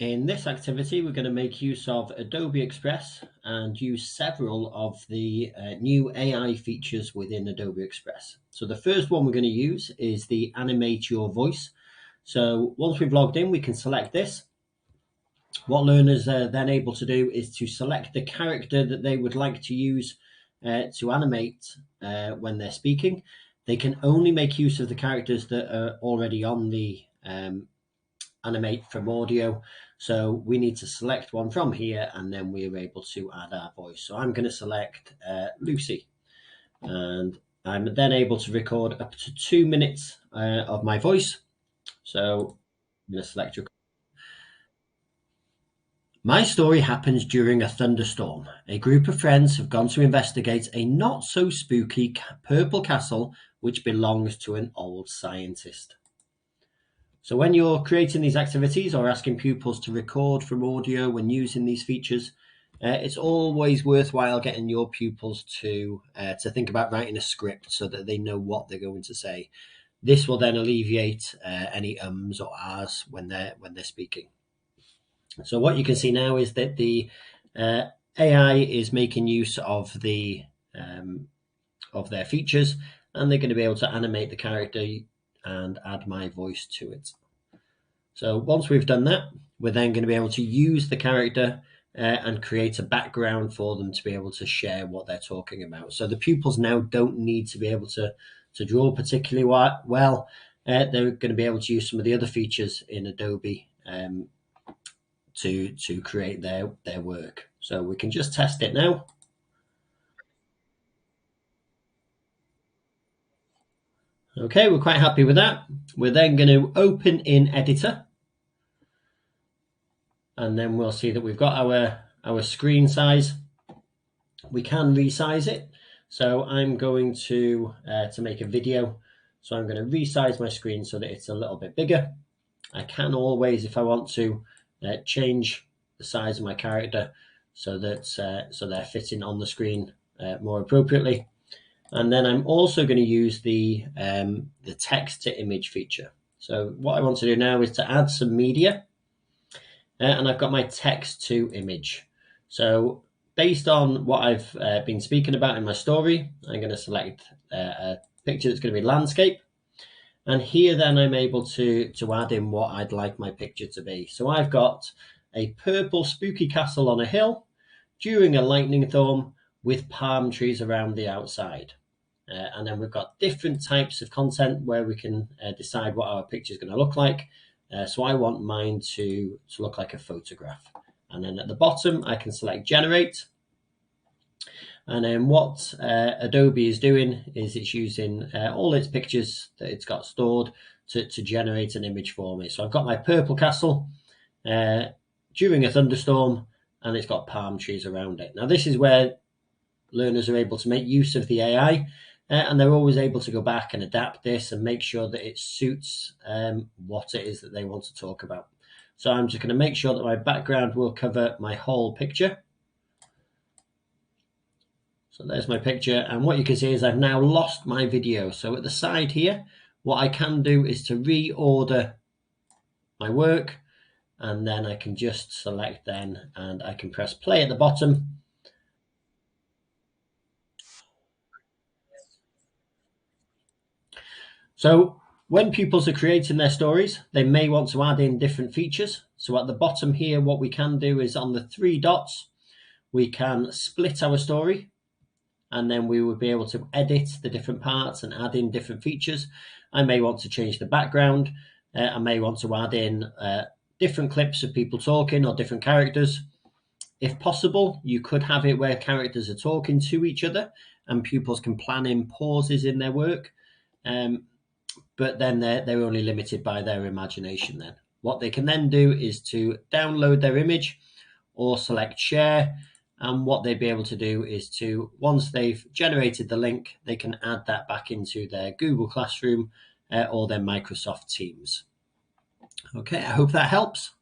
In this activity, we're going to make use of Adobe Express and use several of the new AI features within Adobe Express. So the first one we're going to use is the Animate Your Voice. So once we've logged in, we can select this. What learners are then able to do is to select the character that they would like to use to animate when they're speaking. They can only make use of the characters that are already on the animate from audio. So we need to select one from here and then we're able to add our voice. So I'm going to select Lucy, and I'm then able to record up to 2 minutes of my voice. So I'm going to select your. My story happens during a thunderstorm. A group of friends have gone to investigate a not so spooky purple castle which belongs to an old scientist. So when you're creating these activities or asking pupils to record from audio when using these features, it's always worthwhile getting your pupils to think about writing a script so that they know what they're going to say. This will then alleviate any ums or ahs when they're speaking. So what you can see now is that the AI is making use of their features, and they're going to be able to animate the character and add my voice to it. So once we've done that, we're then going to be able to use the character and create a background for them to be able to share what they're talking about. So the pupils now don't need to be able to draw particularly well. They're going to be able to use some of the other features in Adobe to create their work. So we can just test it now. Okay, we're quite happy with that. We're then going to open in Editor, and then we'll see that we've got our screen size. We can resize it. So I'm going to make a video. So I'm going to resize my screen so that it's a little bit bigger. I can always, if I want to, change the size of my character so that so they're fitting on the screen more appropriately. And then I'm also going to use the text to image feature. So what I want to do now is to add some media, and I've got my text to image. So based on what I've been speaking about in my story, I'm going to select a picture that's going to be landscape. And here then I'm able to add in what I'd like my picture to be. So I've got a purple spooky castle on a hill during a lightning storm with palm trees around the outside. And then we've got different types of content where we can decide what our picture is going to look like. So I want mine to look like a photograph. And then at the bottom, I can select generate. And then what Adobe is doing is it's using all its pictures that it's got stored to generate an image for me. So I've got my purple castle during a thunderstorm, and it's got palm trees around it. Now this is where learners are able to make use of the AI, and they're always able to go back and adapt this and make sure that it suits what it is that they want to talk about. So I'm just going to make sure that my background will cover my whole picture. So there's my picture, and what you can see is I've now lost my video. So at the side here, what I can do is to reorder my work, and then I can just select then, and I can press play at the bottom. So when pupils are creating their stories, they may want to add in different features. So at the bottom here, what we can do is on the 3 dots, we can split our story, and then we would be able to edit the different parts and add in different features. I may want to change the background. I may want to add in different clips of people talking or different characters. If possible, you could have it where characters are talking to each other and pupils can plan in pauses in their work. But then they're only limited by their imagination then. What they can then do is to download their image or select share, and what they'd be able to do is to, once they've generated the link, they can add that back into their Google Classroom or their Microsoft Teams. Okay, I hope that helps.